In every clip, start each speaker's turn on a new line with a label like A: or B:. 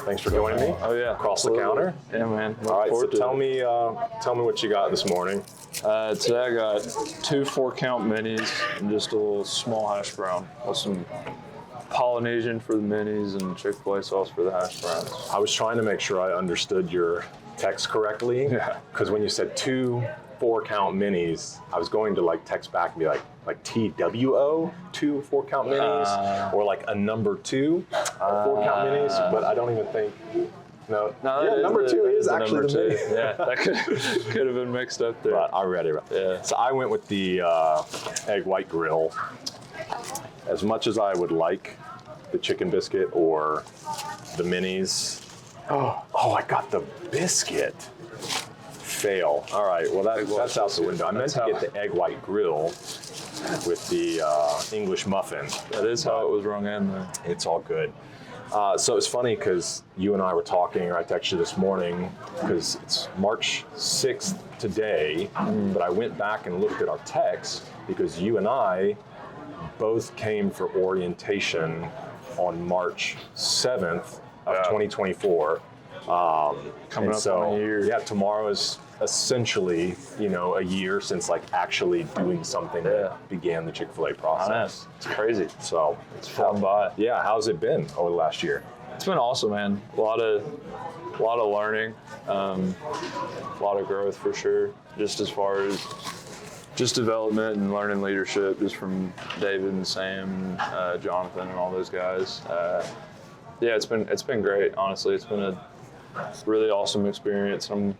A: Thanks for joining me.
B: Oh yeah,
A: Across
B: absolutely.
A: the counter.
B: Yeah, man.
A: All right, so tell me what you got this morning.
B: Today I got 2 4-count minis and just a little small hash brown with some Polynesian for the minis and Chick-fil-A sauce for the hash browns.
A: I was trying to make sure I understood your text correctly.
B: Yeah.
A: Because when you said 2 4-count minis, I was going to like text back and be like TWO, 2 4-count minis, or like a number 2 4-count minis, but I don't even think. No, number 2 is actually the mini.
B: Yeah, that could have been mixed up there.
A: But I read it.
B: Yeah.
A: So I went with the egg white grill. As much as I would like the chicken biscuit or the minis. Oh, I got the biscuit. Fail. All right, well that's out the window. I meant to get the egg white grill with the English muffin.
B: That is how it was rung in there.
A: It's all good. So it's funny because you and I were talking, or I texted you this morning, because it's March 6th today, but I went back and looked at our texts because you and I both came for orientation on March 7th of 2024.
B: Coming up on a year.
A: Yeah, tomorrow is essentially, a year since like actually doing something that began the Chick-fil-A process.
B: It's crazy.
A: So
B: it's flown by.
A: Yeah, how's it been over the last year?
B: It's been awesome, man. A lot of learning, a lot of growth for sure. Just as far as just development and learning leadership, just from David and Sam, Jonathan, and all those guys. Yeah, it's been great. Honestly, it's been a really awesome experience. I'm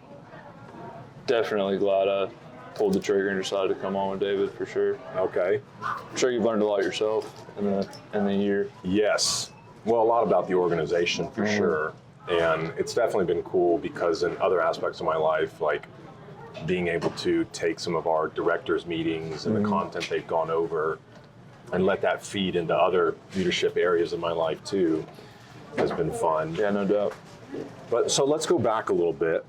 B: definitely glad I pulled the trigger and decided to come on with David for sure.
A: Okay.
B: I'm sure you've learned a lot yourself in the year.
A: Yes. Well, a lot about the organization for sure. And it's definitely been cool because in other aspects of my life, like being able to take some of our directors' meetings and the content they've gone over and let that feed into other leadership areas of my life too has been fun.
B: Yeah, no doubt.
A: But so let's go back a little bit,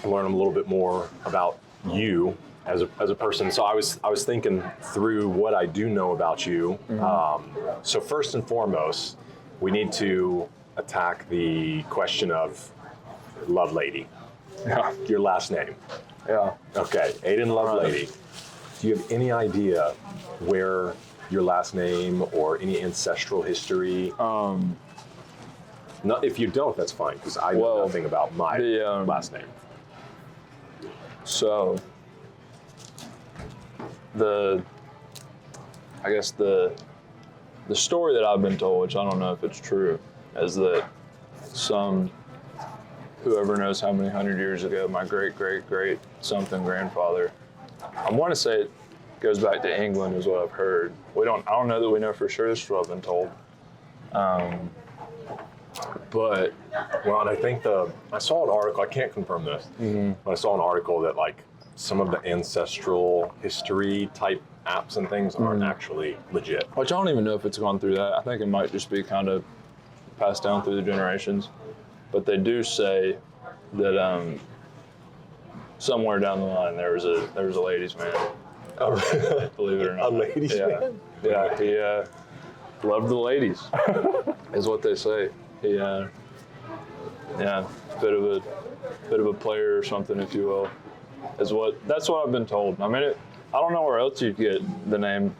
A: learn a little bit more about you as a person. So I was thinking through what I do know about you. So first and foremost, we need to attack the question of Lovelady.
B: Yeah.
A: Your last name.
B: Yeah.
A: Okay, Aidan Lovelady. Do you have any idea where your last name or any ancestral history? Not, if you don't, that's fine, because I know nothing about my last name.
B: So, the story that I've been told, which I don't know if it's true, is that whoever knows how many 100 years ago, my great something grandfather, I want to say it goes back to England is what I've heard. I don't know that we know for sure. This is what I've been told.
A: But, well, and I think I saw an article, I can't confirm this, but I saw an article that like some of the ancestral history type apps and things aren't actually legit.
B: Which I don't even know if it's gone through that. I think it might just be kind of passed down through the generations. But they do say that somewhere down the line there was a ladies' man. Believe it or not.
A: A ladies' man?
B: Yeah, he loved the ladies, is what they say. He, bit of a player or something, if you will, that's what I've been told. I mean, I don't know where else you'd get the name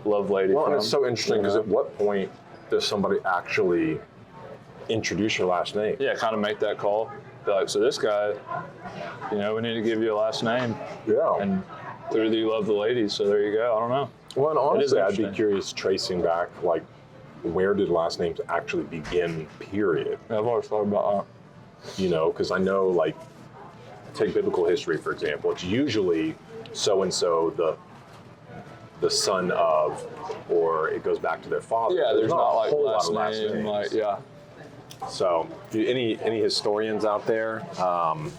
B: Lovelady from.
A: And it's so interesting because at what point does somebody actually introduce your last name?
B: Yeah, kind of make that call. Be like, so this guy, we need to give you a last name.
A: Yeah.
B: And clearly you love the ladies, so there you go. I don't know.
A: Well, and honestly, I'd be curious tracing back, like, where did last names actually begin, period?
B: Yeah, I've always thought about that.
A: Because I know, like, take biblical history, for example. It's usually so-and-so the son of, or it goes back to their father.
B: Yeah, there's not like
A: whole
B: last
A: lot of
B: name,
A: names. So, any historians out there,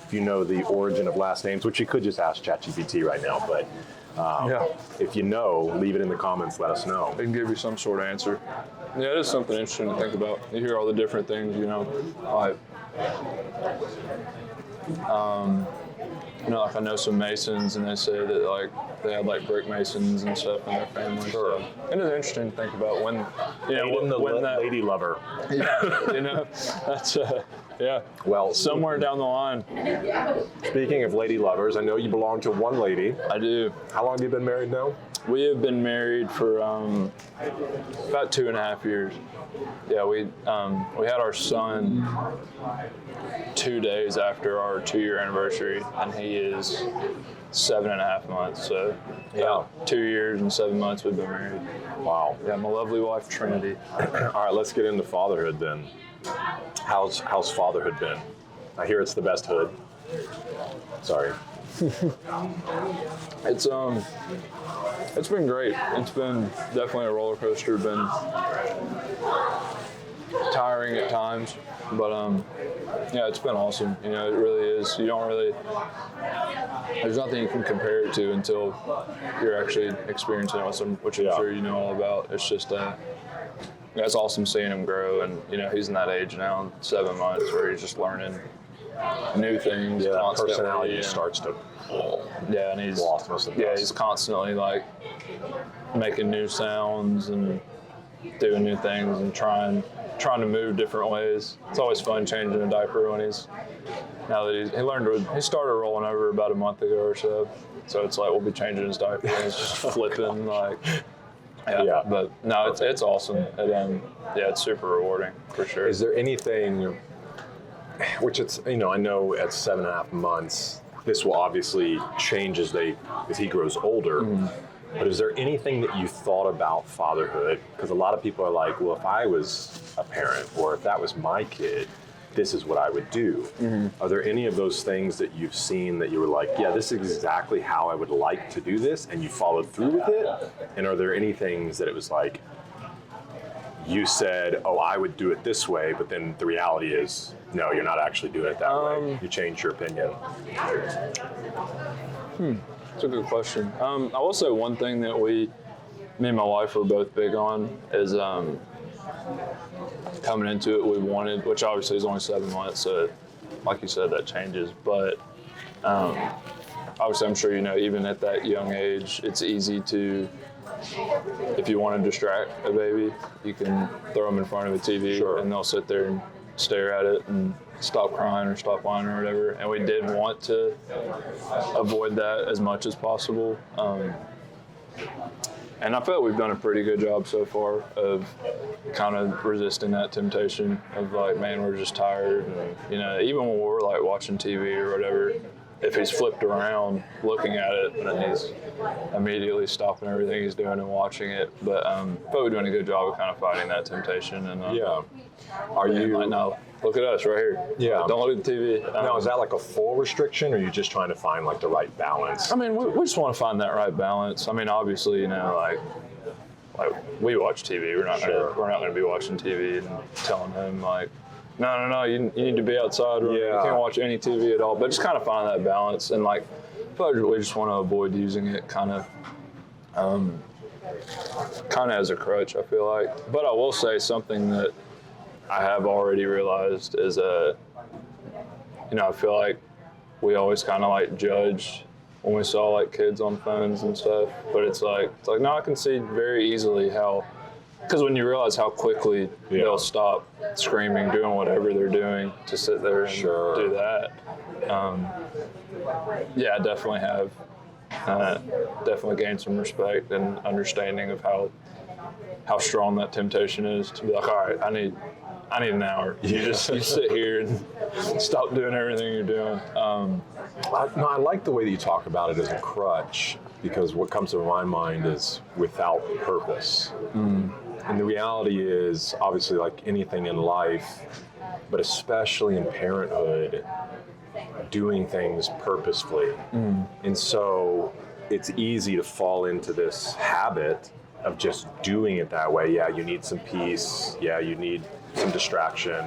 A: if you know the origin of last names, which you could just ask ChatGPT right now, but if you know, leave it in the comments, let us know.
B: They can give you some sort of answer. Yeah, it is something interesting to think about. You hear all the different things, you know, like I know some Masons, and they say that like they had like brick Masons and stuff in their family.
A: Sure.
B: So it is interesting to think about when, you know,
A: Aidan the
B: when that
A: lady lover.
B: Yeah, you know, that's yeah.
A: Well,
B: somewhere down the line.
A: Speaking of lady lovers, I know you belong to one lady.
B: I do.
A: How long have you been married now?
B: We have been married for about 2.5 years. Yeah, we had our son 2 days after our 2-year anniversary, and he is 7.5 months. So yeah, 2 years and 7 months we've been married.
A: Wow.
B: Yeah, my lovely wife Trinity.
A: All right, let's get into fatherhood then. How's fatherhood been? I hear it's the best hood. Sorry.
B: It's been great. It's been definitely a roller coaster. Been tiring at times, but yeah, it's been awesome. You know, it really is. You don't really. There's nothing you can compare it to until you're actually experiencing it, which I'm sure you know all about. It's just it's awesome seeing him grow, and you know he's in that age now, 7 months, where he's just learning new things.
A: Yeah, that
B: constantly,
A: personality
B: and,
A: starts to.
B: Yeah, and he's
A: lost most of the
B: he's constantly like making new sounds and doing new things and trying to move different ways. It's always fun changing a diaper when he started rolling over about a month ago or so. So it's like we'll be changing his diaper and he's just flipping like. Yeah, but no, it's awesome. It's super rewarding for sure.
A: Is there anything, which it's, you know, I know at 7.5 months, this will obviously change as he grows older. But is there anything that you thought about fatherhood? Because a lot of people are like, well, if I was a parent or if that was my kid, this is what I would do. Are there any of those things that you've seen that you were like, yeah, this is exactly how I would like to do this, and you followed through with it? And are there any things that it was like, you said, oh, I would do it this way, but then the reality is, no, you're not actually doing it that way. You changed your opinion.
B: That's a good question. I will say one thing that me and my wife were both big on is coming into it, we wanted, which obviously is only 7 months, so like you said, that changes. But obviously, I'm sure you know, even at that young age, it's easy to, if you want to distract a baby, you can throw them in front of a TV and they'll sit there and stare at it and stop crying or stop whining or whatever. And we did want to avoid that as much as possible. And I feel we've done a pretty good job so far of kind of resisting that temptation of like, man, we're just tired. And, you know, even when we're like watching TV or whatever, if he's flipped around looking at it, then he's immediately stopping everything he's doing and watching it. But we're doing a good job of kind of fighting that temptation. And
A: Are you
B: like, no, look at us right here.
A: Yeah.
B: Don't look at the TV.
A: Now, is that like a full restriction, or are you just trying to find like the right balance?
B: I mean, we just want to find that right balance. I mean, obviously, you know, like we watch TV. We're not going to be watching TV and telling him like, no, you need to be outside. Or you can't watch any TV at all. But just kind of find that balance, and like, I feel like we just want to avoid using it kind of as a crutch, I feel like. But I will say something that I have already realized is, you know, I feel like we always kind of like judge when we saw like kids on phones and stuff, but it's like no, I can see very easily how, because when you realize how quickly they'll stop screaming, doing whatever they're doing to sit there and do that. Yeah, I definitely have definitely gained some respect and understanding of how strong that temptation is to be like, all right, I need an hour. You sit here and stop doing everything you're doing.
A: I like the way that you talk about it as a crutch, because what comes to my mind is without purpose. And the reality is, obviously, like anything in life, but especially in parenthood, doing things purposefully. And so it's easy to fall into this habit of just doing it that way. Yeah, you need some peace. Yeah, you need some distraction.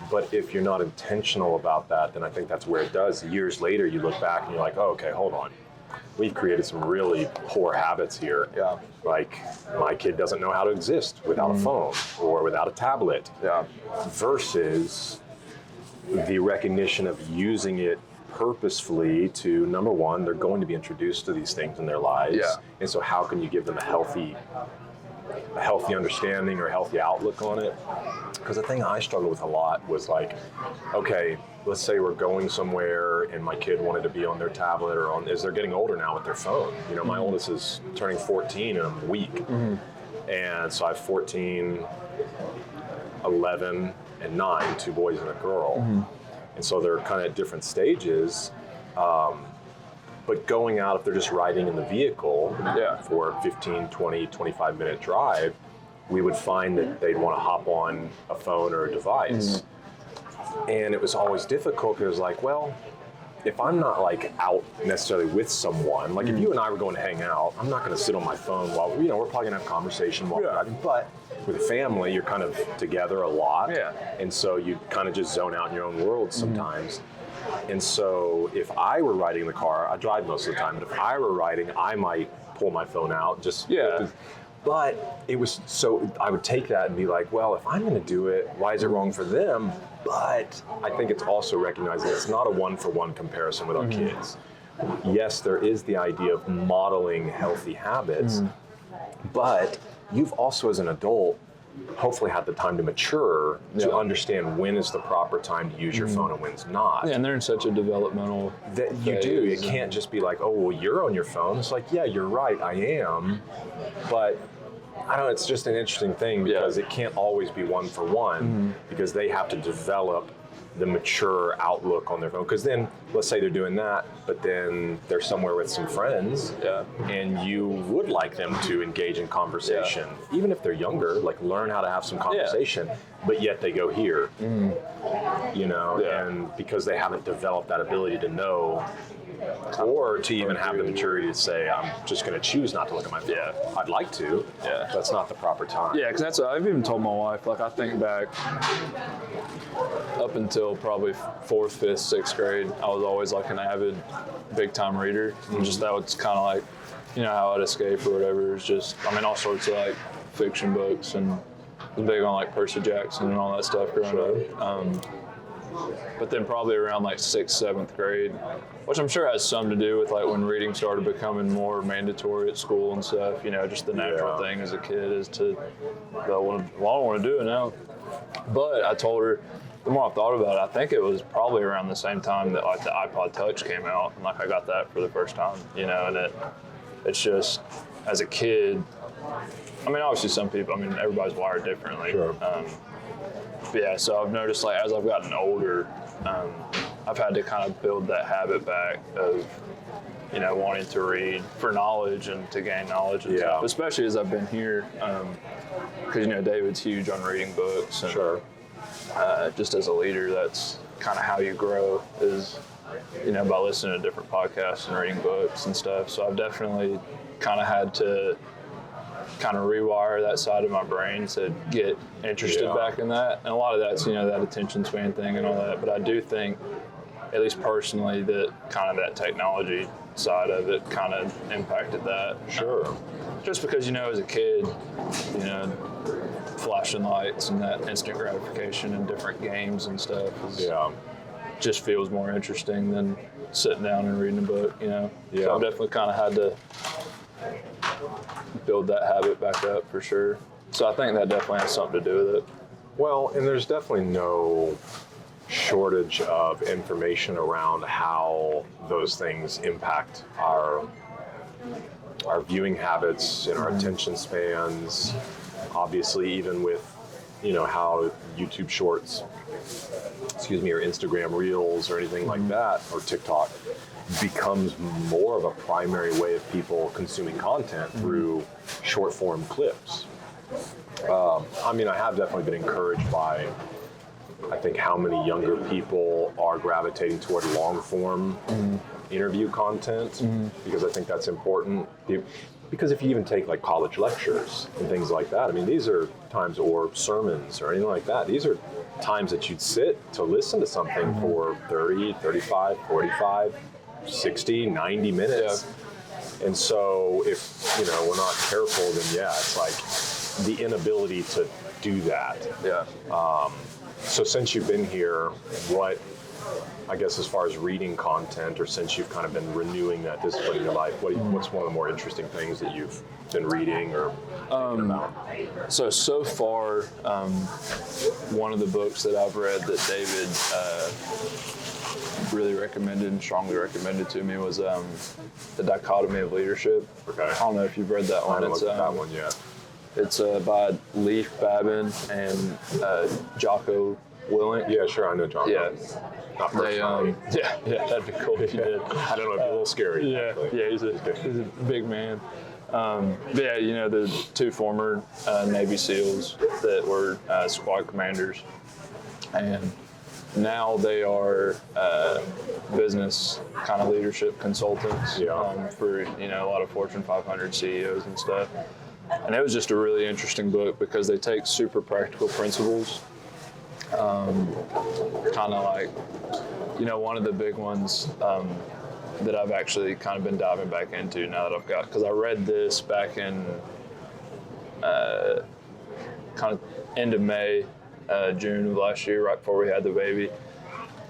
A: But if you're not intentional about that, then I think that's where it does. Years later, you look back and you're like, oh, okay, hold on. We've created some really poor habits here. Yeah. Like, my kid doesn't know how to exist without a phone or without a tablet. Yeah. Versus the recognition of using it purposefully to, number one, they're going to be introduced to these things in their lives.
B: Yeah.
A: And so how can you give them a healthy understanding or healthy outlook on it? Because the thing I struggled with a lot was like, okay, let's say we're going somewhere and my kid wanted to be on their tablet or as they're getting older now with their phone. You know, my oldest is turning 14 in a week. And so I have 14, 11, and 9, 2 boys and a girl. And so they're kind of at different stages. But going out, if they're just riding in the vehicle for a 15, 20, 25-minute drive, we would find that they'd want to hop on a phone or a device. And it was always difficult because, like, well, if I'm not like out necessarily with someone, like if you and I were going to hang out, I'm not going to sit on my phone while, we're probably going to have a conversation while driving. But with a family, you're kind of together a lot. And so you kind of just zone out in your own world sometimes. And so if I were riding in the car, I drive most of the time, but if I were riding, I might pull my phone out just. But it was, so I would take that and be like, well, if I'm going to do it, why is it wrong for them? But I think it's also recognizing it's not a one-for-one comparison with our kids. Yes, there is the idea of modeling healthy habits, but you've also, as an adult, hopefully had the time to mature to understand when is the proper time to use your phone and when's not.
B: Yeah, and they're in such a developmental
A: that you do. It can't just be like, oh, well, you're on your phone. It's like, yeah, you're right, I am. But I don't know, it's just an interesting thing because it can't always be one for one because they have to develop the mature outlook on their phone. Because then, let's say they're doing that, but then they're somewhere with some friends, and you would like them to engage in conversation, even if they're younger, like learn how to have some conversation, but yet they go here, you know, and because they haven't developed that ability to know or to even have the maturity to say, I'm just going to choose not to look at my phone. I'd like to. That's not the proper time.
B: Yeah, because I've even told my wife, like I think back up until probably 4th, 5th, 6th grade, I was always like an avid big time reader. And just that was kind of like, you know, how I'd escape or whatever. It's just, I mean, all sorts of like fiction books, and I was big on like Percy Jackson and all that stuff growing up. But then probably around like 6th, 7th grade, which I'm sure has something to do with like when reading started becoming more mandatory at school and stuff, you know, just the natural thing as a kid is to, well, I don't want to do it now. But I told her, the more I thought about it, I think it was probably around the same time that like the iPod Touch came out, and like I got that for the first time, you know, and it's just, as a kid, I mean, obviously some people, I mean, everybody's wired differently. But yeah, so I've noticed like as I've gotten older, I've had to kind of build that habit back of, you know, wanting to read for knowledge and to gain knowledge and stuff, especially as I've been here, because, you know, David's huge on reading books. And, just as a leader, that's kind of how you grow is, you know, by listening to different podcasts and reading books and stuff. So I've definitely kind of had to kind of rewire that side of my brain to get interested back in that. And a lot of that's, you know, that attention span thing and all that. But I do think, at least personally, that kind of that technology side of it kind of impacted that. Just because, you know, as a kid, you know, flashing lights and that instant gratification in different games and stuff is, just feels more interesting than sitting down and reading a book, you know. So I've definitely kind of had to build that habit back up for sure. So I think that definitely has something to do with it.
A: Well, and there's definitely no shortage of information around how those things impact our viewing habits and our attention spans. Obviously, even with, you know, how YouTube Shorts, or Instagram Reels or anything like that, or TikTok, becomes more of a primary way of people consuming content through short form clips. I mean, I have definitely been encouraged by, I think, how many younger people are gravitating toward long form interview content, because I think that's important. Because if you even take like college lectures and things like that, I mean, these are times, or sermons or anything like that, these are times that you'd sit to listen to something for 30, 35, 45, 60, 90 minutes. And so if, you know, we're not careful, then it's like the inability to do that. So since you've been here, what I guess as far as reading content, or since you've kind of been renewing that discipline in your life, what's one of the more interesting things that you've been reading or thinking about?
B: So far, one of the books that I've read that David really recommended and strongly recommended to me was The Dichotomy of Leadership.
A: Okay.
B: I don't know if you've read that one.
A: I haven't looked at that one yet.
B: It's by Leif Babin and Jocko Willink.
A: Yeah, sure, I know John.
B: Yeah.
A: Not personally.
B: Yeah, that'd be cool if you did.
A: I don't know, it'd be a little scary.
B: Yeah, he's a big man. But yeah, you know, the two former Navy SEALs that were squad commanders, and now they are business kind of leadership consultants for, you know, a lot of Fortune 500 CEOs and stuff. And it was just a really interesting book because they take super practical principles, kind of like, you know, one of the big ones that I've actually kind of been diving back into now that I've got, because I read this back in kind of end of May, June of last year, right before we had the baby,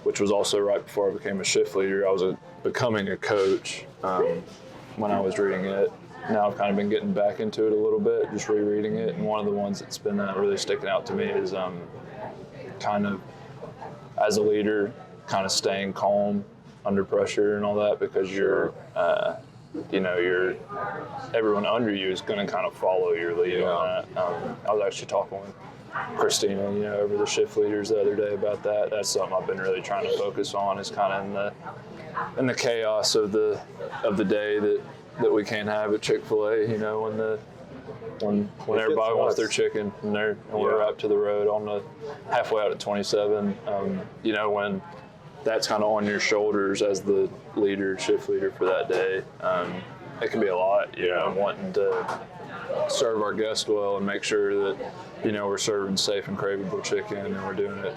B: which was also right before I became a shift leader. I was becoming a coach when I was reading it. Now I've kind of been getting back into it a little bit, just rereading it. And one of the ones that's been really sticking out to me is kind of, as a leader, kind of staying calm under pressure and all that, because you're, you know, everyone under you is going to kind of follow your lead on that. I was actually talking with Christina, you know, over the shift leaders the other day about that. That's something I've been really trying to focus on, is kind of in the chaos of the day that we can't have at Chick-fil-A, you know, when everybody wants their chicken and we're up to the road on the halfway out at 27, you know, when that's kind of on your shoulders as the leader, shift leader for that day. It can be a lot, you know, wanting to serve our guests well and make sure that, you know, we're serving safe and craveable chicken, and we're doing it,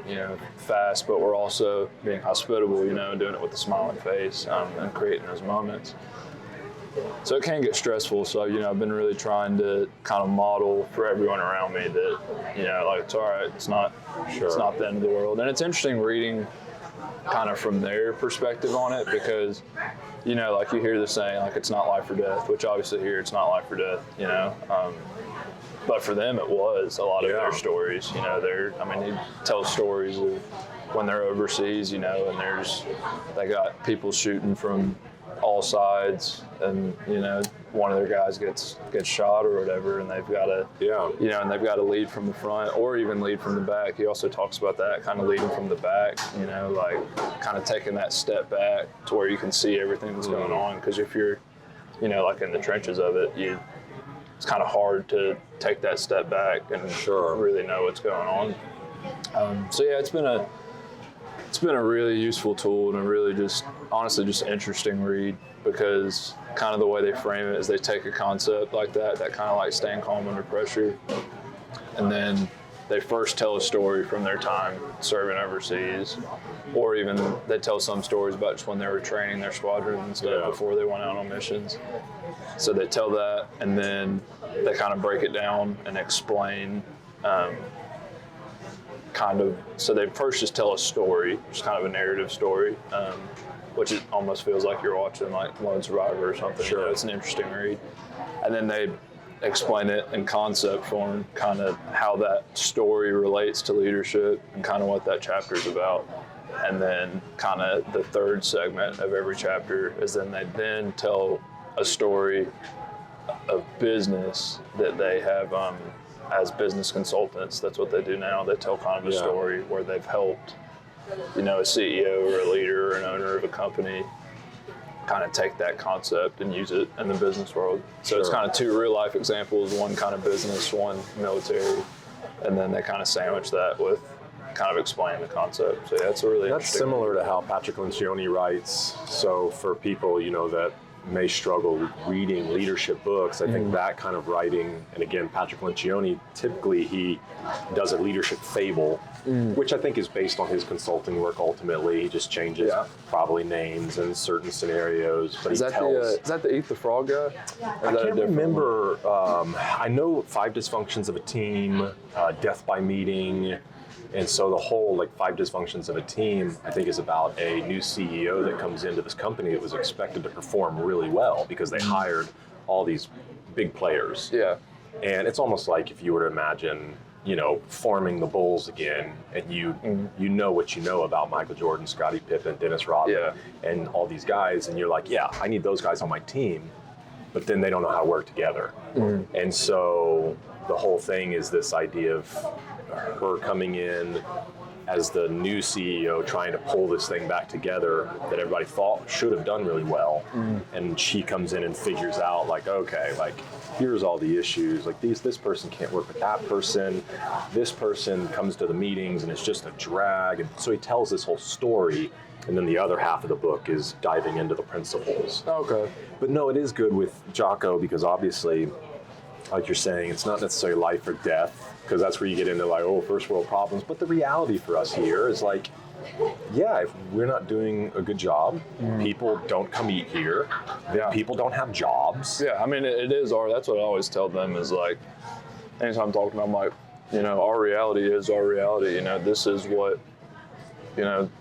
B: you know, fast, but we're also being hospitable, you know, doing it with a smiling face, and creating those moments. So it can get stressful. So, you know, I've been really trying to kind of model for everyone around me that, you know, like, it's all right, it's not the end of the world. And it's interesting reading kind of from their perspective on it, because, you know, like, you hear the saying, like, it's not life or death, which obviously here it's not life or death, you know. But for them, it was a lot of their stories, you know. They tell stories of when they're overseas, you know, and they got people shooting from all sides, and, you know, one of their guys gets shot or whatever, and they've got to, you know, and they've got to lead from the front or even lead from the back. He also talks about that, kind of leading from the back, you know, like kind of taking that step back to where you can see everything that's going on. Because if you're, you know, like in the trenches of it, it's kind of hard to take that step back and really know what's going on. So yeah, it's been a really useful tool, and a really honestly just interesting read, because kind of the way they frame it is they take a concept like that kind of like staying calm under pressure, and then they first tell a story from their time serving overseas, or even they tell some stories about just when they were training their squadron and stuff before they went out on missions. So they tell that, and then they kind of break it down and explain so they first just tell a story, just kind of a narrative story, which it almost feels like you're watching like Lone Survivor or something. You know, it's an interesting read. And then they explain it in concept form, kind of how that story relates to leadership and kind of what that chapter is about. And then kind of the third segment of every chapter is then they then tell a story of business that they have as business consultants. That's what they do now. They tell kind of a story where they've helped, you know, a CEO or a leader or an owner of a company kind of take that concept and use it in the business world. So it's kind of two real life examples, one kind of business, one military, and then they kind of sandwich that with kind of explaining the concept. So yeah, it's a really
A: That's
B: interesting.
A: similar to how Patrick Lencioni writes. So for people, you know, that may struggle with reading leadership books, I think that kind of writing, and again, Patrick Lencioni, typically he does a leadership fable, which I think is based on his consulting work ultimately. He just changes probably names and certain scenarios, but
B: Is that the Eat the Frog guy?
A: I can't remember. I know 5 Dysfunctions of a Team, Death by Meeting. And so the whole like 5 dysfunctions of a team, I think, is about a new CEO that comes into this company that was expected to perform really well because they hired all these big players.
B: Yeah.
A: And it's almost like if you were to imagine, forming the Bulls again, and you know what you know about Michael Jordan, Scottie Pippen, Dennis Rodman, and all these guys, and you're like, yeah, I need those guys on my team, but then they don't know how to work together. And so the whole thing is this idea of her coming in as the new CEO, trying to pull this thing back together that everybody thought should have done really well. And she comes in and figures out like, okay, like here's all the issues. Like this person can't work with that person. This person comes to the meetings and it's just a drag. And so he tells this whole story. And then the other half of the book is diving into the principles.
B: Okay.
A: But no, it is good with Jocko because obviously, like you're saying, it's not necessarily life or death, because that's where you get into like, first world problems. But the reality for us here is like, yeah, if we're not doing a good job, people don't come eat here. People don't have jobs.
B: Yeah, I mean, it is that's what I always tell them is like, anytime I'm talking to them, I'm like, our reality is our reality. This is what,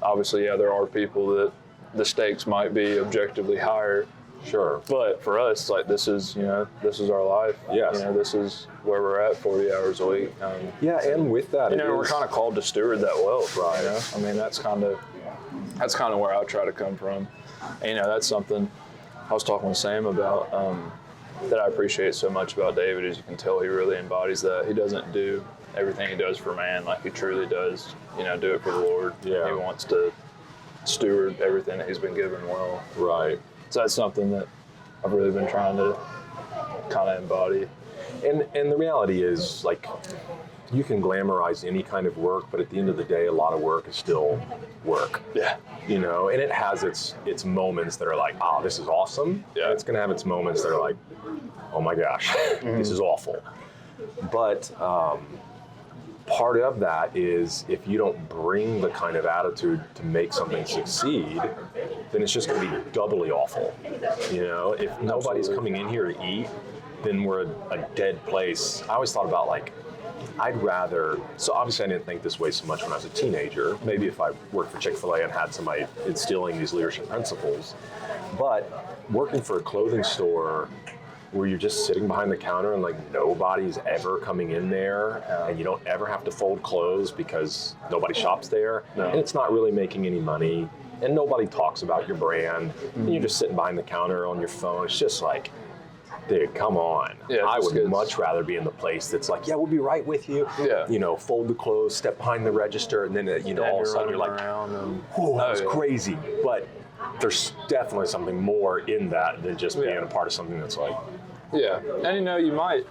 B: obviously, there are people that the stakes might be objectively higher.
A: Sure.
B: But for us, like, this is our life.
A: Yes.
B: This is where we're at 40 hours a week.
A: And with that,
B: we're kind of called to steward that wealth.
A: Right.
B: I mean, that's kind of where I try to come from. And, that's something I was talking with Sam about that I appreciate so much about David, is you can tell he really embodies that. He doesn't do everything he does for man like he truly does, do it for the Lord.
A: Yeah.
B: He wants to steward everything that he's been given well.
A: Right.
B: So that's something that I've really been trying to kind of embody.
A: And the reality is, like, you can glamorize any kind of work, but at the end of the day, a lot of work is still work.
B: Yeah.
A: And it has its moments that are like, this is awesome.
B: Yeah.
A: And it's going to have its moments that are like, oh my gosh, this is awful. But part of that is if you don't bring the kind of attitude to make something succeed, then it's just going to be doubly awful. If nobody's coming in here to eat, then we're a dead place. I always thought about like, I'd rather, so obviously I didn't think this way so much when I was a teenager. Maybe if I worked for Chick-fil-A and had somebody instilling these leadership principles. But working for a clothing store where you're just sitting behind the counter and like nobody's ever coming in there, and you don't ever have to fold clothes because nobody shops there, and it's not really making any money, and nobody talks about your brand, and you're just sitting behind the counter on your phone. It's just like, dude, come on.
B: Yeah,
A: I would much rather be in the place that's like, yeah, we'll be right with you.
B: Yeah.
A: Fold the clothes, step behind the register, and then all of a sudden you're like, whoa, that was crazy. But there's definitely something more in that than just being a part of something that's like,
B: yeah. And you might,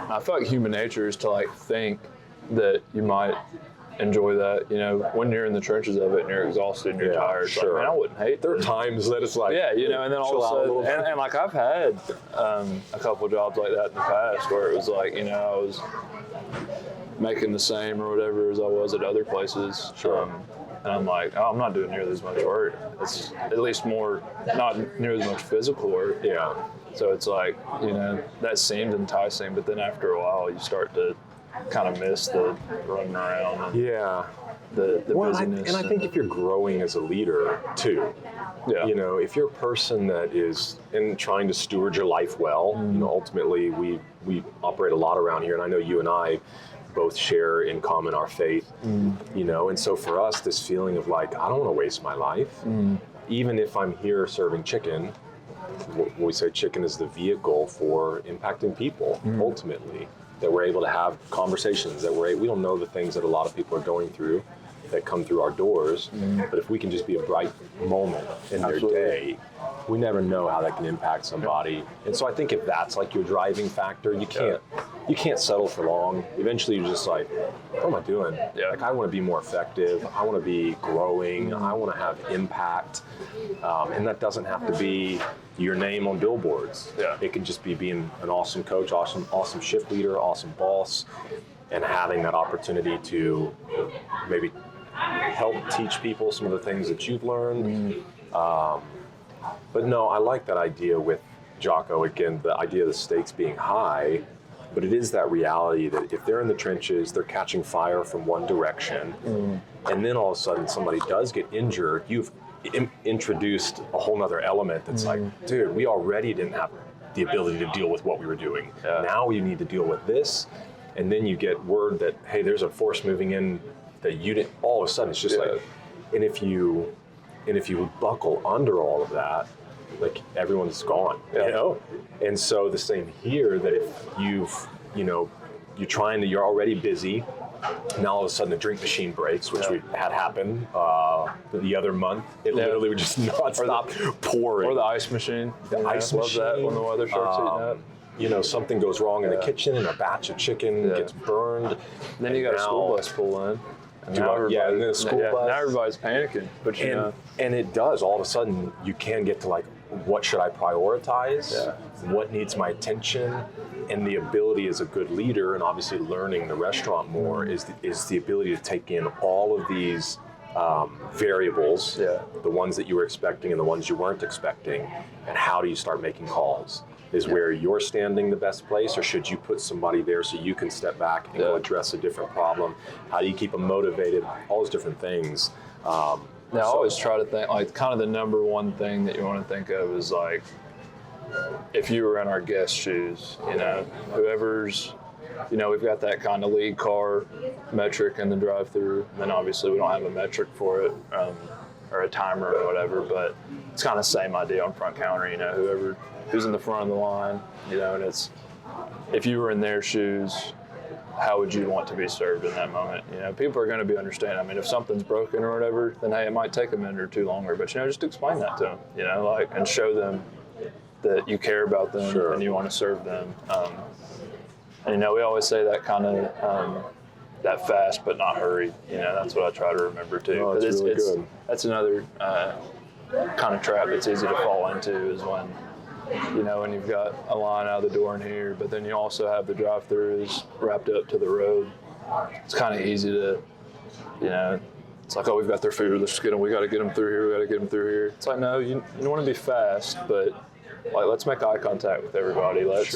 B: I feel like human nature is to like think that you might enjoy that, when you're in the trenches of it and you're exhausted and you're tired.
A: Sure.
B: Like, man, I wouldn't hate
A: there are times that it's like,
B: and then all of a sudden, and like I've had a couple jobs like that in the past where it was like, I was making the same or whatever as I was at other places.
A: Sure.
B: And I'm like, I'm not doing nearly as much work. It's at least not nearly as much physical work.
A: Yeah.
B: So it's like, that seemed enticing, but then after a while you start to kind of miss the running around and the busyness.
A: I think if you're growing as a leader too, if you're a person that is trying to steward your life well, ultimately we operate a lot around here, and I know you and I both share in common our faith, and so for us, this feeling of like, I don't want to waste my life, even if I'm here serving chicken. We say chicken is the vehicle for impacting people, ultimately, that we're able to have conversations, that we don't know the things that a lot of people are going through that come through our doors, but if we can just be a bright moment in their day, we never know how that can impact somebody. And so I think if that's like your driving factor, you can't settle for long. Eventually you're just like, what am I doing? Like, I want to be more effective. I want to be growing. I want to have impact. And that doesn't have to be your name on billboards. It can just be being an awesome coach, awesome shift leader, awesome boss, and having that opportunity to maybe help teach people some of the things that you've learned. But no, I like that idea with Jocko, again, the idea of the stakes being high, But it is that reality that if they're in the trenches, they're catching fire from one direction, and then all of a sudden somebody does get injured, you've introduced a whole nother element that's like, dude, we already didn't have the ability to deal with what we were doing. Now we need to deal with this. And then you get word that, hey, there's a force moving in that you didn't, all of a sudden it's just like, and if you buckle under all of that, like everyone's gone, you know? And so the same here, that if you're already busy, now all of a sudden the drink machine breaks, which we had happen the other month. It literally would just not stop pouring.
B: Or the ice machine.
A: The ice machine.
B: Love that when the weather starts heating up.
A: Something goes wrong in the kitchen and a batch of chicken gets burned.
B: And then you got a school bus pull in.
A: And then the school bus.
B: Now everybody's panicking. But
A: and it does. All of a sudden, you can get to like, what should I prioritize? What needs my attention? And the ability as a good leader, and obviously learning the restaurant more, is the ability to take in all of these variables, the ones that you were expecting and the ones you weren't expecting, and how do you start making calls? Is where you're standing the best place, or should you put somebody there so you can step back and go address a different problem? How do you keep them motivated? All those different things.
B: I always try to think, like, kind of the number one thing that you want to think of is, like, if you were in our guest shoes, whoever's, we've got that kind of lead car metric in the drive-through, and then obviously we don't have a metric for it, or a timer or whatever, but it's kind of the same idea on front counter, who's in the front of the line, and it's, if you were in their shoes, how would you want to be served in that moment? People are going to be understanding. I mean, if something's broken or whatever, then hey, it might take a minute or two longer, but just explain that to them, and show them that you care about them and you want to serve them. And we always say that kind of that fast but not hurried. That's what I try to remember too.
A: Oh, that's really good.
B: That's another kind of trap that's easy to fall into, is when when you've got a line out of the door in here, but then you also have the drive-throughs wrapped up to the road. It's kind of easy to, it's like, oh, we've got their food, we got to get them through here. It's like, no, you want to be fast, but like, let's make eye contact with everybody. Let's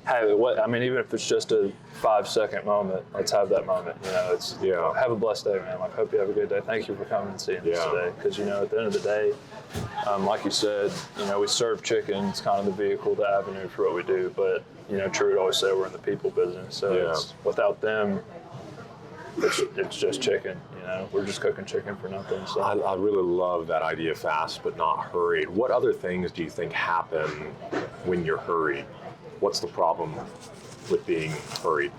B: have it. Even if it's just a 5-second moment, let's have that moment. Have a blessed day, man. Like, hope you have a good day. Thank you for coming and seeing us today. Because at the end of the day, like you said, we serve chicken. It's kind of the vehicle, the avenue for what we do. But True would always say we're in the people business. So it's, without them, it's just chicken. We're just cooking chicken for nothing. So
A: I really love that idea, fast but not hurried. What other things do you think happen when you're hurried? What's the problem with being hurried?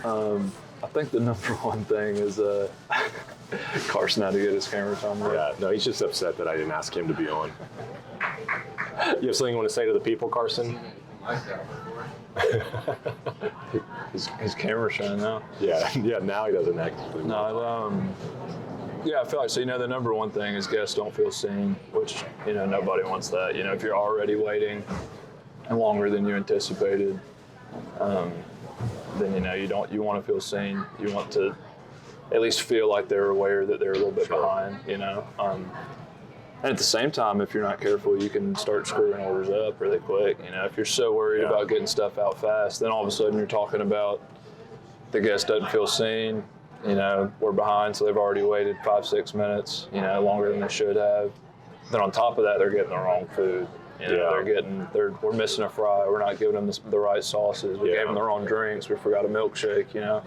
B: I think the number one thing is Carson had to get his camera time.
A: No, he's just upset that I didn't ask him to be on. You have something you want to say to the people, Carson?
B: his camera's shining now.
A: Yeah, now he doesn't actually.
B: No, I feel like, the number one thing is guests don't feel seen, which, nobody wants that. If you're already waiting longer than you anticipated, then you want to feel seen. You want to at least feel like they're aware that they're a little bit behind. And at the same time, if you're not careful, you can start screwing orders up really quick. If you're so worried about getting stuff out fast, then all of a sudden you're talking about the guest doesn't feel seen. We're behind, so they've already waited 5-6 minutes, longer than they should have. Then on top of that, they're getting the wrong food. We're missing a fry. We're not giving them the right sauces. We gave them the wrong drinks. We forgot a milkshake.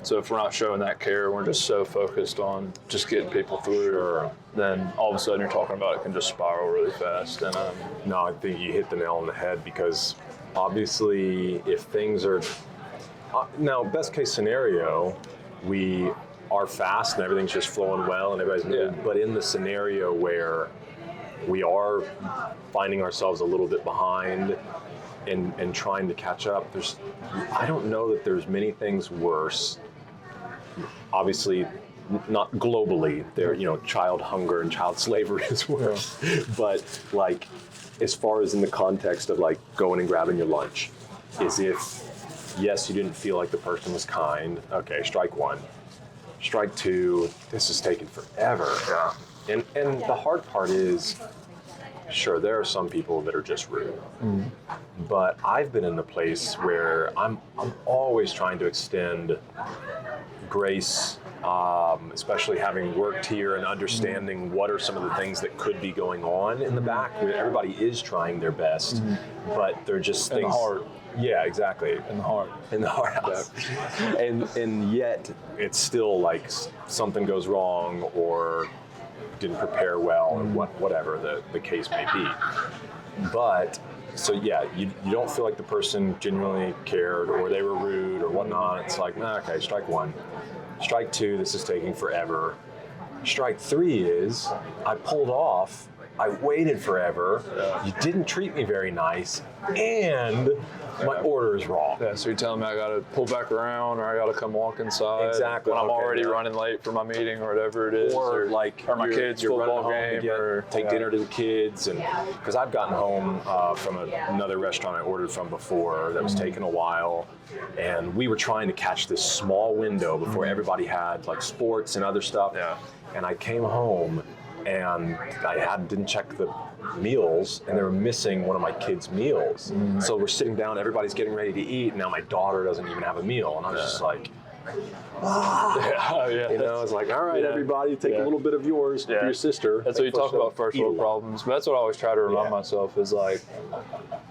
B: So if we're not showing that care, we're just so focused on just getting people through, then all of a sudden you're talking about it can just spiral really fast. And
A: no, I think you hit the nail on the head, because obviously if things are now, best case scenario, we are fast and everything's just flowing well and everybody's moving. But in the scenario where we are finding ourselves a little bit behind and trying to catch up, I don't know that there's many things worse. Obviously, not globally, child hunger and child slavery is worse. But like, as far as in the context of like going and grabbing your lunch, is if, yes, you didn't feel like the person was kind, okay, strike one. Strike two, this is taking forever. And the hard part is, sure, there are some people that are just rude. But I've been in the place where I'm always trying to extend grace, especially having worked here and understanding what are some of the things that could be going on in the back, where everybody is trying their best, but they're just things.
B: In the heart.
A: Yeah, exactly.
B: In the heart.
A: In the heart house. And yet it's still like something goes wrong or didn't prepare well or whatever the case may be. But so yeah, you don't feel like the person genuinely cared or they were rude or whatnot. It's like, okay, strike one. Strike two, this is taking forever. Strike three is I pulled off, I waited forever, you didn't treat me very nice, and my order is wrong.
B: Yeah, so you're telling me I got to pull back around or I got to come walk inside
A: Exactly.
B: when I'm already running late for my meeting or whatever it is.
A: Or my
B: kids' football game or
A: take dinner to the kids. And because I've gotten home from another restaurant I ordered from before that was taking a while, and we were trying to catch this small window before everybody had like sports and other stuff.
B: Yeah.
A: And I came home and I didn't check the meals, and they were missing one of my kids' meals. So we're sitting down, everybody's getting ready to eat, and now my daughter doesn't even have a meal, and I was just like, you know, it's like, all right, everybody, take a little bit of yours for your sister.
B: That's what you talk about, first world problems. But that's what I always try to remind myself is like,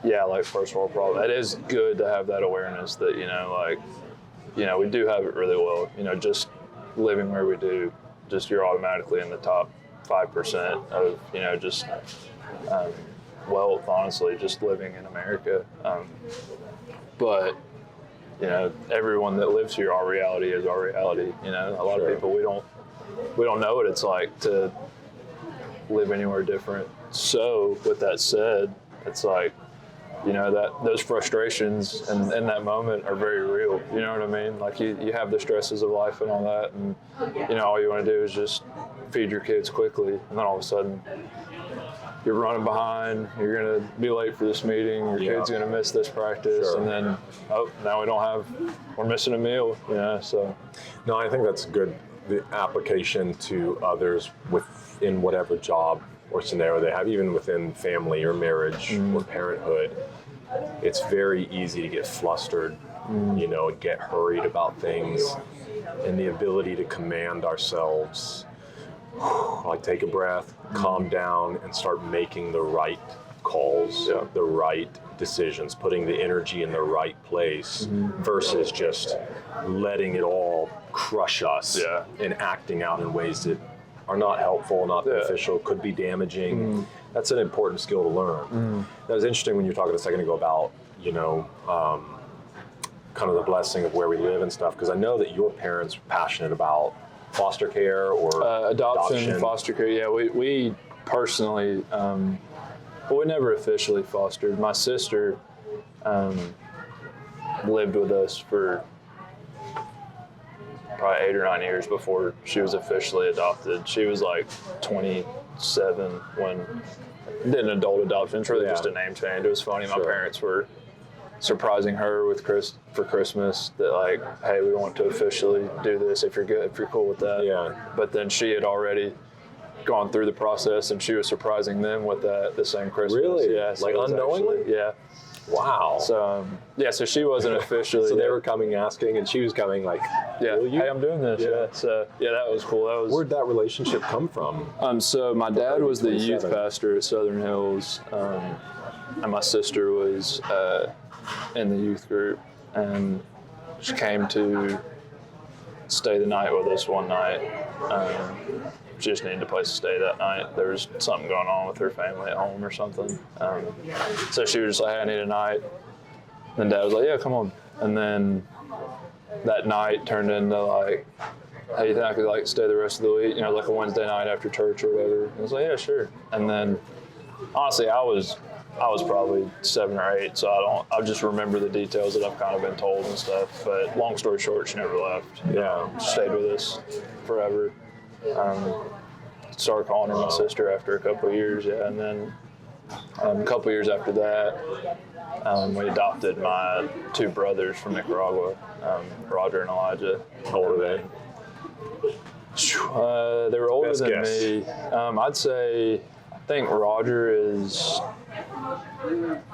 B: like first world problem. It is good to have that awareness that, we do have it really well. Just living where we do, just you're automatically in the top 5% of, just wealth, honestly, just living in America. But, everyone that lives here, our reality is our reality. A lot of people, we don't know what it's like to live anywhere different. So with that said, it's like, that those frustrations and in that moment are very real. You know what I mean? Like you have the stresses of life and all that, and all you want to do is just feed your kids quickly, and then all of a sudden you're running behind, you're gonna be late for this meeting, your kid's gonna miss this practice, and then now we're missing a meal. So
A: no, I think that's good. The application to others within whatever job or scenario they have, even within family or marriage or parenthood, it's very easy to get flustered, and get hurried about things, and the ability to command ourselves, like take a breath, calm down, and start making the right calls, the right decisions, putting the energy in the right place versus just letting it all crush us and acting out in ways that are not helpful, not beneficial, could be damaging. That's an important skill to learn. That was interesting when you were talking a second ago about, kind of the blessing of where we live and stuff, because I know that your parents were passionate about foster care or
B: adoption, foster care. Yeah, we personally, we never officially fostered. My sister lived with us for probably 8 or 9 years before she was officially adopted. She was like 27 when did an adult adoption. It's really just a name change. It was funny. My parents were surprising her with for Christmas that like, hey, we want to officially do this if you're cool with that. Yeah. But then she had already gone through the process and she was surprising them with that the same Christmas.
A: Really?
B: Yeah. So
A: like unknowingly?
B: Yeah.
A: Wow.
B: So so she wasn't officially.
A: So they were coming asking, and she was coming like,
B: hey, I'm doing this. Yeah. So that was cool.
A: Where'd that relationship come from?
B: So my dad was the youth pastor at Southern Hills, and my sister was in the youth group, and she came to stay the night with us one night. She just needed a place to stay that night. There was something going on with her family at home or something. So she was just like, hey, I need a night. And Dad was like, yeah, come on. And then that night turned into like, hey, you think I could like stay the rest of the week? Like a Wednesday night after church or whatever. And I was like, yeah, sure. And then honestly, I was probably 7 or 8, so I just remember the details that I've kind of been told and stuff. But long story short, she never left. Stayed with us forever. Started calling her my sister after a couple of years, and then a couple of years after that, we adopted my 2 brothers from Nicaragua, Roger and Elijah.
A: How old are they?
B: They were older than me. I'd say, I think Roger is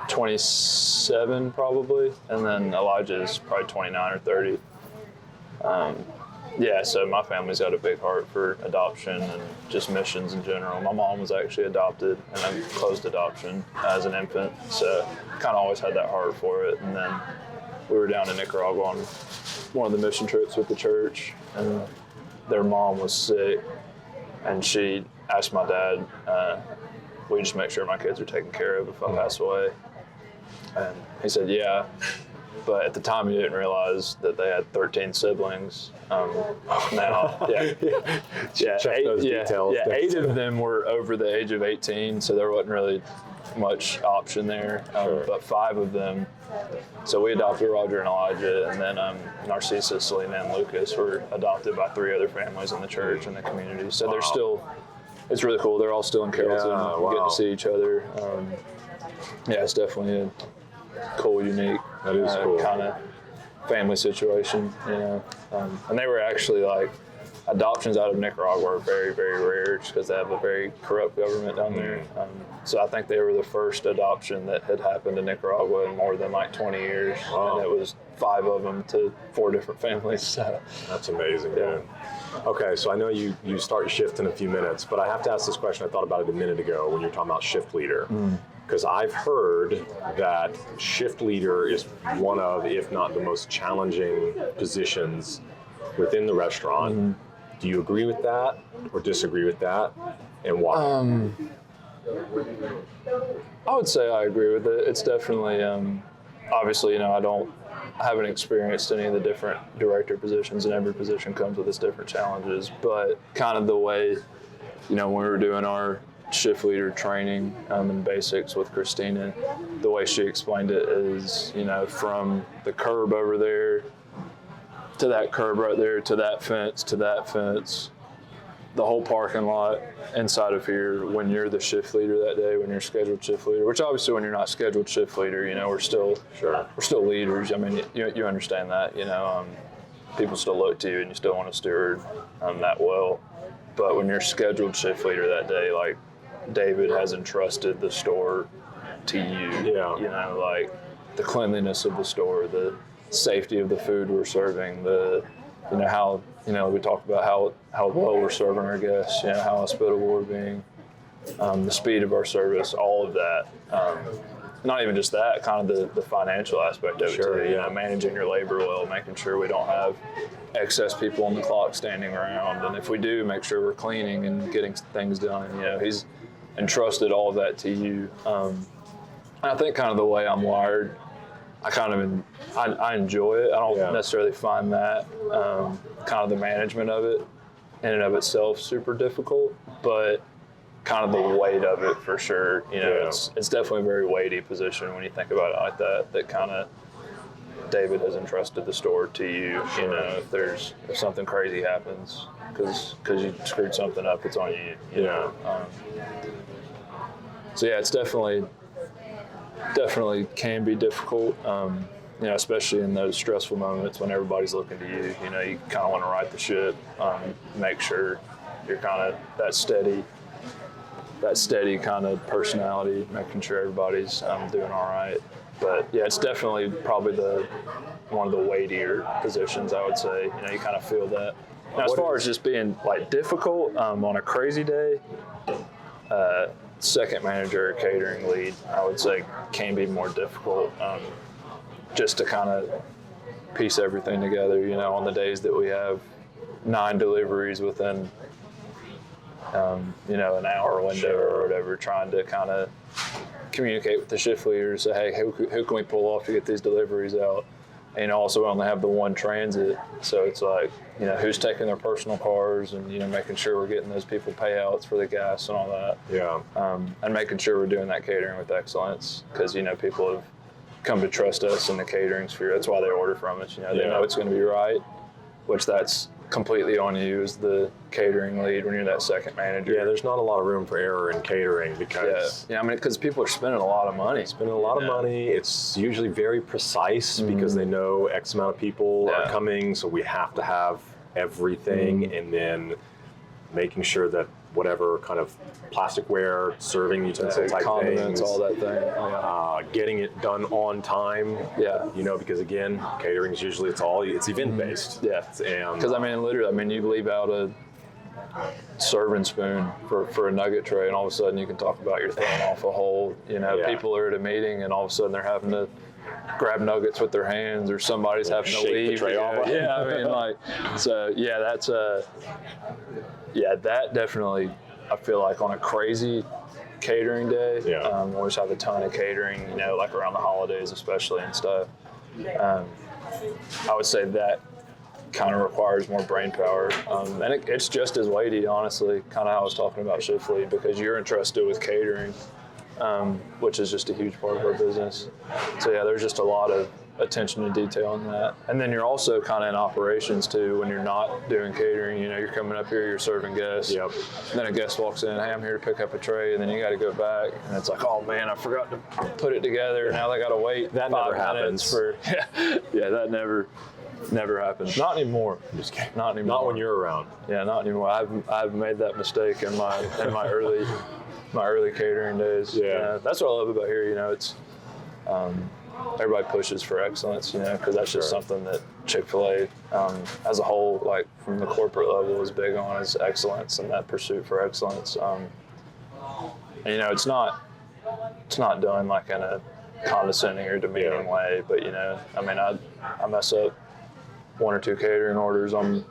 B: 27 probably, and then Elijah is probably 29 or 30. Yeah, so my family's got a big heart for adoption and just missions in general. My mom was actually adopted, and then closed adoption as an infant, so kind of always had that heart for it. And then we were down in Nicaragua on one of the mission trips with the church, and their mom was sick, and she asked my dad, will you just make sure my kids are taken care of if I pass away? And he said, yeah. But at the time, you didn't realize that they had 13 siblings. Now,
A: Check those details.
B: Yeah, 8 of them were over the age of 18, so there wasn't really much option there.
A: Sure.
B: But 5 of them. So we adopted Roger and Elijah, and then Narcissus, Selena, and Lucas were adopted by 3 other families in the church and the community. So they're still, it's really cool. They're all still in Carrollton. We're getting to see each other. Yeah, it's definitely a cool, unique,
A: that is cool.
B: kind of family situation, you know. And they were actually like, adoptions out of Nicaragua are very, very rare just because they have a very corrupt government down there. So I think they were the first adoption that had happened in Nicaragua in more than like 20 years.
A: Wow.
B: And it was 5 of them to 4 different families. So.
A: That's amazing, man. Okay, so I know you start your shift in a few minutes, but I have to ask this question. I thought about it a minute ago when you were talking about shift leader. Because I've heard that shift leader is one of, if not the most challenging positions within the restaurant. Do you agree with that or disagree with that, and why?
B: I would say I agree with it. It's definitely, obviously, you know, I haven't experienced any of the different director positions, and every position comes with its different challenges, but kind of the way, you know, when we were doing our shift leader training and basics with Christina, the way she explained it is, you know, from the curb over there to that curb right there to that fence, the whole parking lot inside of here, when you're the shift leader that day, when you're scheduled shift leader, which obviously when you're not scheduled shift leader, you know, we're still leaders. I mean, you understand that, you know, people still look to you and you still want to steward that well. But when you're scheduled shift leader that day, like, David has entrusted the store to you. Yeah. You know, like the cleanliness of the store, the safety of the food we're serving, the, you know, how, you know, we talk about how well we're serving our guests, you know, how hospitable we're being, the speed of our service, all of that. Not even just that, kind of the financial aspect of it too. You know, managing your labor well, making sure we don't have excess people on the clock standing around, and if we do, make sure we're cleaning and getting things done. You know, he's entrusted all of that to you. I think kind of the way I'm wired, I enjoy it. I don't necessarily find that kind of the management of it in and of itself super difficult, but kind of the weight of it for sure. You know, it's definitely a very weighty position when you think about it like that. That kind of David has entrusted the store to you. You know, if something crazy happens because you screwed something up, it's on you. You know. So yeah, it's definitely can be difficult. You know, especially in those stressful moments when everybody's looking to you. You know, you kind of want to right the ship, make sure you're kind of that steady kind of personality, making sure everybody's doing all right. But yeah, it's definitely probably one of the weightier positions, I would say. You know, you kind of feel that. Now, as far as just being like difficult on a crazy day, second manager or catering lead, I would say, can be more difficult. Just to kind of piece everything together. You know, on the days that we have 9 deliveries within you know, an hour window or whatever, trying to kind of communicate with the shift leaders, say, hey, who can we pull off to get these deliveries out? And also we only have the one transit, so it's like, you know, who's taking their personal cars, and, you know, making sure we're getting those people payouts for the gas and all that. Yeah. And making sure we're doing that catering with excellence, because, you know, people have come to trust us in the catering sphere. That's why they order from us. You know, they know it's going to be right, which that's completely on you as the catering lead when you're that second manager. Yeah,
A: there's not a lot of room for error in catering because...
B: Yeah, I mean, because people are spending a lot of money.
A: It's usually very precise because they know X amount of people are coming, so we have to have everything, and then making sure that whatever kind of plasticware, serving utensil type
B: condiments,
A: things.
B: all that thing.
A: Getting it done on time.
B: Yeah.
A: You know, because again, catering is usually it's event based.
B: Yeah. Because I mean, literally, you leave out a serving spoon for a nugget tray, and all of a sudden you can talk about you're throwing off a whole. You know, people are at a meeting, and all of a sudden they're having to grab nuggets with their hands, or somebody's having to leave.
A: The tray off.
B: Yeah, I mean, like, so yeah, that's that definitely. I feel like on a crazy catering day, we always have a ton of catering. You know, like around the holidays, especially and stuff. I would say that kind of requires more brain power, and it's just as weighty, honestly. Kind of how I was talking about shift lead, because you're entrusted with catering. Which is just a huge part of our business. So yeah, there's just a lot of attention to detail in that. And then you're also kind of in operations too when you're not doing catering. You know, you're coming up here, you're serving guests.
A: Yep.
B: Then a guest walks in, hey, I'm here to pick up a tray, and then you got to go back, and it's like, oh man, I forgot to put it together. Now they got to wait.
A: That
B: 5
A: never
B: minutes
A: happens.
B: Yeah, that never happens. Not anymore.
A: Just kidding.
B: Not anymore.
A: Not when you're around.
B: Yeah, not anymore. I've made that mistake in my early catering days.
A: Yeah.
B: That's what I love about here. You know, it's everybody pushes for excellence. You know, because that's just something that Chick-fil-A as a whole, like from the corporate level, is big on, is excellence and that pursuit for excellence. And you know, it's not done like in a condescending or demeaning way, but you know, I mean, I mess up 1 or 2 catering orders on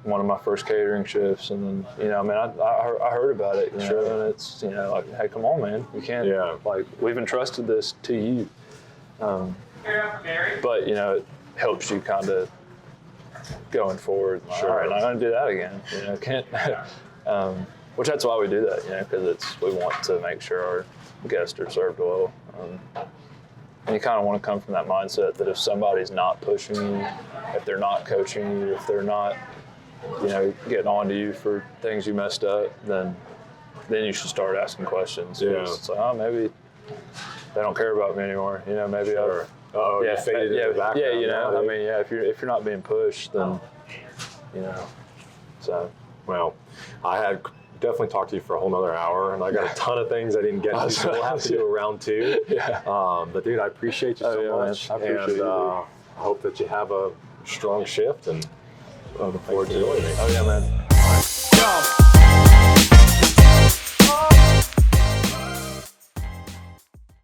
B: one of my first catering shifts, and then, you know, I mean, I heard about it, you know, and it's, you know, like, hey, come on, man, you can't, like, we've entrusted this to you. But, you know, it helps you kind of going forward. Like, all right, I'm going to do that again, you know, can't, which that's why we do that, you know, because we want to make sure our guests are served well. And you kind of want to come from that mindset that if somebody's not pushing you, if they're not coaching you, if they're not, you know, getting on to you for things you messed up, then you should start asking questions.
A: Yeah.
B: It's like, oh, maybe they don't care about me anymore. You know, maybe
A: you faded in the background.
B: Yeah, you know,
A: now,
B: I mean, yeah, if you're not being pushed, then, you know, so.
A: Well, I had definitely talked to you for a whole nother hour, and I got a ton of things I didn't get to, so we'll have to do a round 2.
B: Yeah.
A: But dude, I appreciate you so much.
B: Man. I appreciate you.
A: I hope that you have a strong shift, and
B: I look forward to it.
A: joining me.
B: Oh yeah, man.